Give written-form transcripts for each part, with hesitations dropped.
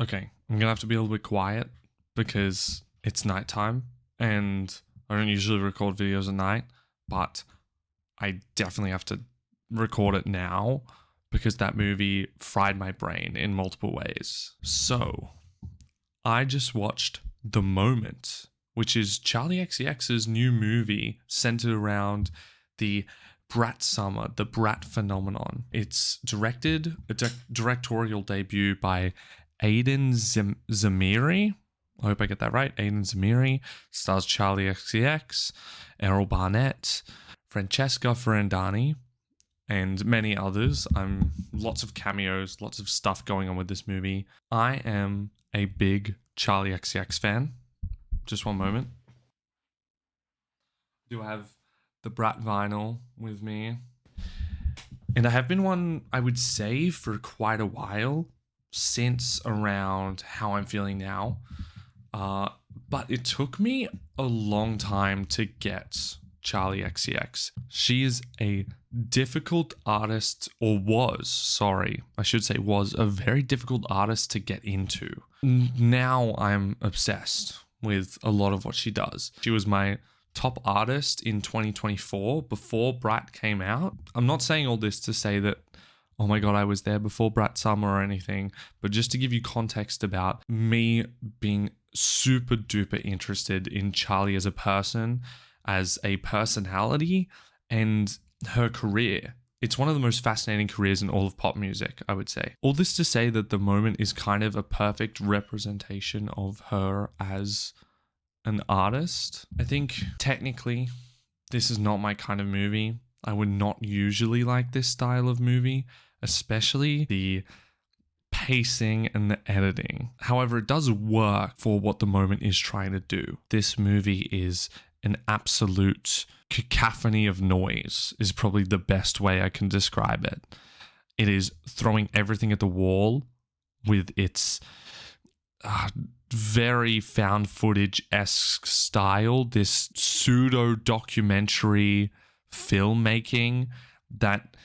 Okay, I'm gonna have to be a little bit quiet because it's nighttime and I don't usually record videos at night, but I definitely have to record it now because that movie fried my brain in multiple ways. So, I just watched The Moment, which is Charli XCX's new movie centered around the Brat summer, the Brat phenomenon. It's directed, a directorial debut by Aiden Zamiri. I hope I get that right. Aiden Zamiri stars Charli XCX, Errol Barnett, Francesca Ferrandani, and many others. Lots of cameos, lots of stuff going on with this movie. I am a big Charli XCX fan. Just one moment. Do I have the Brat vinyl with me? And I have been one, I would say, for quite a while, since around How I'm Feeling Now. But it took me a long time to get Charli XCX. She is a difficult artist, or was a very difficult artist to get into. Now I'm obsessed with a lot of what she does. She was my top artist in 2024 before Brat came out. I'm not saying all this to say that, oh my God, I was there before Brat Summer or anything, but just to give you context about me being super duper interested in Charli as a person, as a personality, and her career. It's one of the most fascinating careers in all of pop music, I would say. All this to say that The Moment is kind of a perfect representation of her as an artist. I think technically this is not my kind of movie. I would not usually like this style of movie, especially the pacing and the editing. However, it does work for what The Moment is trying to do. This movie is an absolute cacophony of noise, is probably the best way I can describe it. It is throwing everything at the wall with its very found footage-esque style, this pseudo-documentary filmmaking that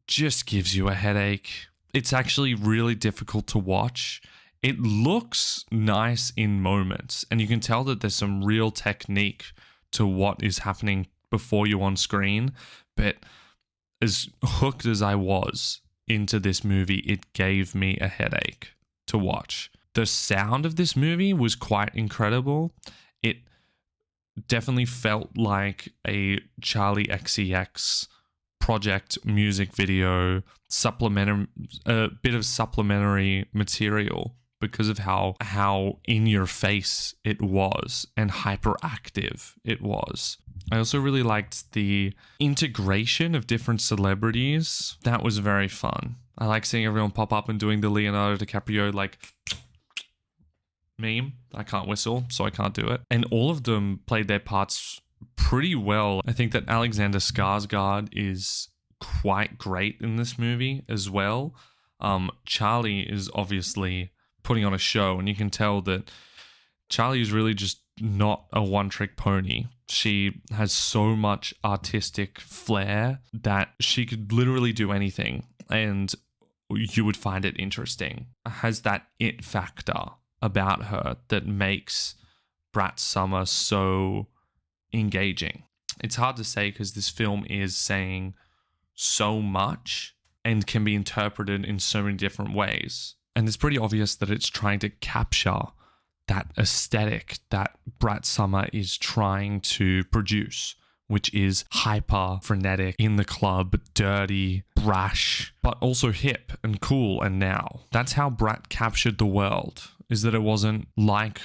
just gives you a headache. It's actually really difficult to watch. It looks nice in moments, and you can tell that there's some real technique to what is happening before you on screen, but as hooked as I was into this movie, it gave me a headache to watch. The sound of this movie was quite incredible. It definitely felt like a Charli XCX project music video, a bit of supplementary material because of how in your face it was and hyperactive it was. I also really liked the integration of different celebrities. That was very fun. I like seeing everyone pop up and doing the Leonardo DiCaprio meme. I can't whistle, so I can't do it. And all of them played their parts pretty well. I think that Alexander Skarsgård is quite great in this movie as well. Charli is obviously putting on a show, and you can tell that Charli is really just not a one-trick pony. She has so much artistic flair that she could literally do anything, and you would find it interesting. Has that it factor about her that makes Brat Summer so engaging. It's hard to say because this film is saying so much and can be interpreted in so many different ways. And it's pretty obvious that it's trying to capture that aesthetic that Brat Summer is trying to produce, which is hyper, frenetic, in the club, dirty, brash, but also hip and cool and now. That's how Brat captured the world, is that it wasn't like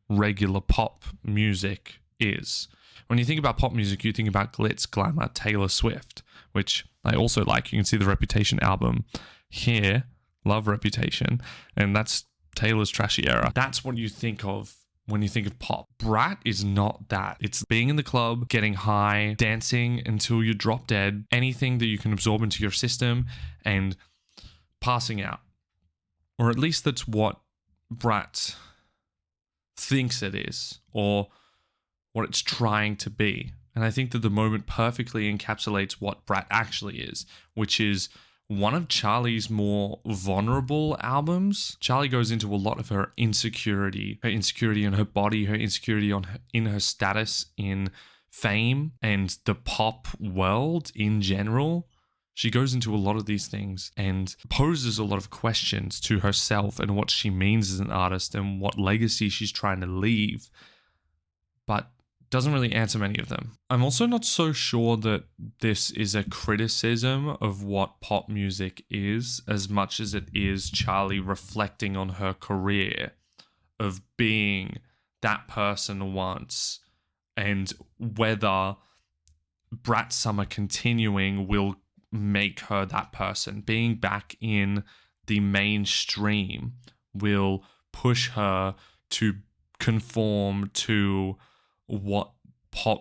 regular pop music is. When you think about pop music, you think about glitz, glamour, Taylor Swift, which I also like. You can see the Reputation album here. Love Reputation. And that's Taylor's trashy era. That's what you think of when you think of pop. Brat is not that. It's being in the club, getting high, dancing until you drop dead, anything that you can absorb into your system, and passing out. Or at least that's what Brat thinks it is, or what it's trying to be. And I think that The Moment perfectly encapsulates what Brat actually is, which is one of Charli's more vulnerable albums. Charli goes into a lot of her insecurity in her body, her insecurity in her status in fame and the pop world in general. She goes into a lot of these things and poses a lot of questions to herself and what she means as an artist and what legacy she's trying to leave, but doesn't really answer many of them. I'm also not so sure that this is a criticism of what pop music is as much as it is Charli reflecting on her career of being that person once and whether Brat Summer continuing will make her that person. Being back in the mainstream will push her to conform to what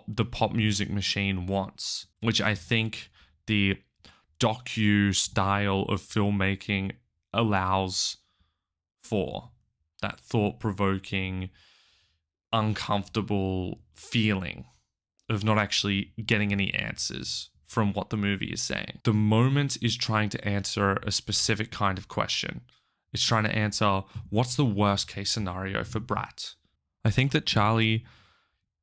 the pop music machine wants, which I think the docu style of filmmaking allows for. That thought-provoking, uncomfortable feeling of not actually getting any answers from what the movie is saying. The Moment is trying to answer a specific kind of question. It's trying to answer, what's the worst case scenario for Brat? I think that Charli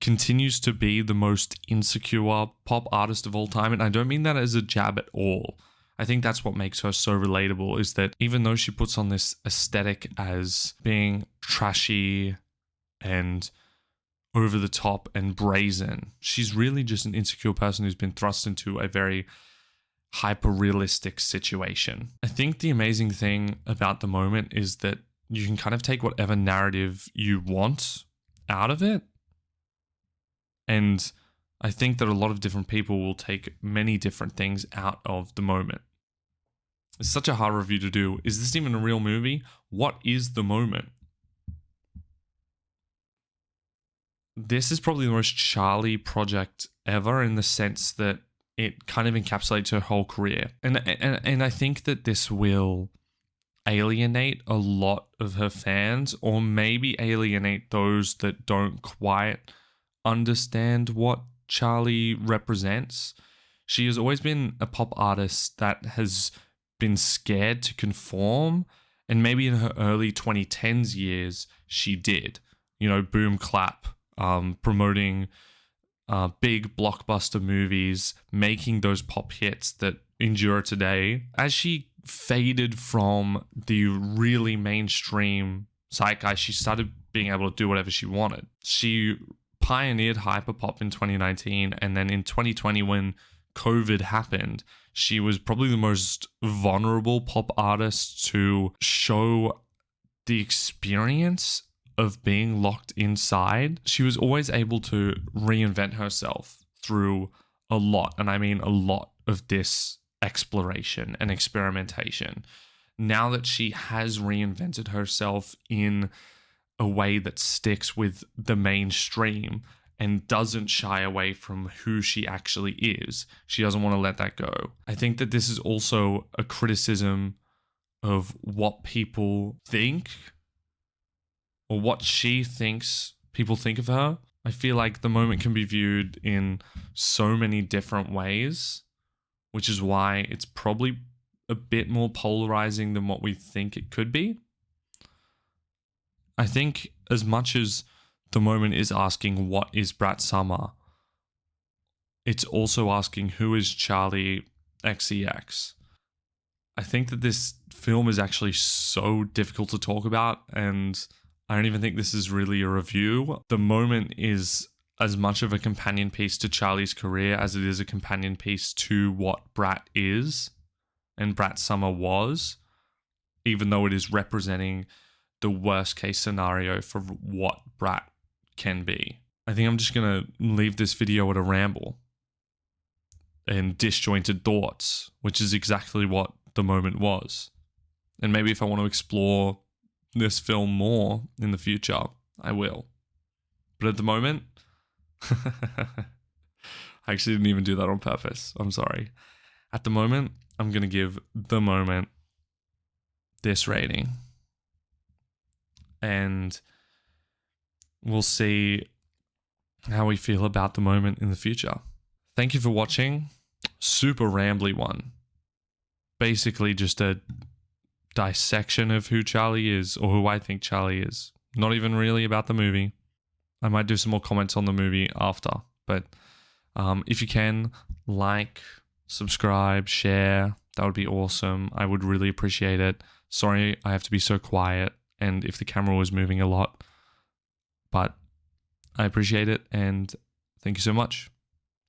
continues to be the most insecure pop artist of all time, and I don't mean that as a jab at all. I think that's what makes her so relatable, is that even though she puts on this aesthetic as being trashy and over the top and brazen, she's really just an insecure person who's been thrust into a very hyper-realistic situation. I think the amazing thing about The Moment is that you can kind of take whatever narrative you want out of it. And I think that a lot of different people will take many different things out of The Moment. It's such a hard review to do. Is this even a real movie? What is The Moment? This is probably the most Charli project ever in the sense that it kind of encapsulates her whole career. And I think that this will alienate a lot of her fans, or maybe alienate those that don't quite understand what Charli represents. She has always been a pop artist that has been scared to conform, and maybe in her early 2010s years she did, boom clap, promoting big blockbuster movies, making those pop hits that endure today. As she faded from the really mainstream zeitgeist, she started being able to do whatever she wanted. She pioneered hyperpop in 2019, and then in 2020 when COVID happened, she was probably the most vulnerable pop artist to show the experience of being locked inside. She was always able to reinvent herself through a lot, and I mean a lot, of this exploration and experimentation. Now that she has reinvented herself in a way that sticks with the mainstream and doesn't shy away from who she actually is, she doesn't want to let that go. I think that this is also a criticism of what people think, or what she thinks people think of her. I feel like The Moment can be viewed in so many different ways, which is why it's probably a bit more polarizing than what we think it could be. I think as much as The Moment is asking what is Brat Summer, it's also asking who is Charli XCX. I think that this film is actually so difficult to talk about, and I don't even think this is really a review. The Moment is as much of a companion piece to Charli's career as it is a companion piece to what Brat is and Brat Summer was, even though it is representing the worst case scenario for what Brat can be. I think I'm just going to leave this video at a ramble and disjointed thoughts, which is exactly what The Moment was. And maybe if I want to explore this film more in the future, I will. But at the moment, I actually didn't even do that on purpose. I'm sorry. At the moment, I'm going to give The Moment this rating. And we'll see how we feel about The Moment in the future. Thank you for watching. Super rambly one. basically just a dissection of who Charli is, or who I think Charli is. Not even really about the movie. I might do some more comments on the movie after, but if you can, like, subscribe, share, that would be awesome. I would really appreciate it. Sorry I have to be so quiet, and if the camera was moving a lot, but I appreciate it, and thank you so much.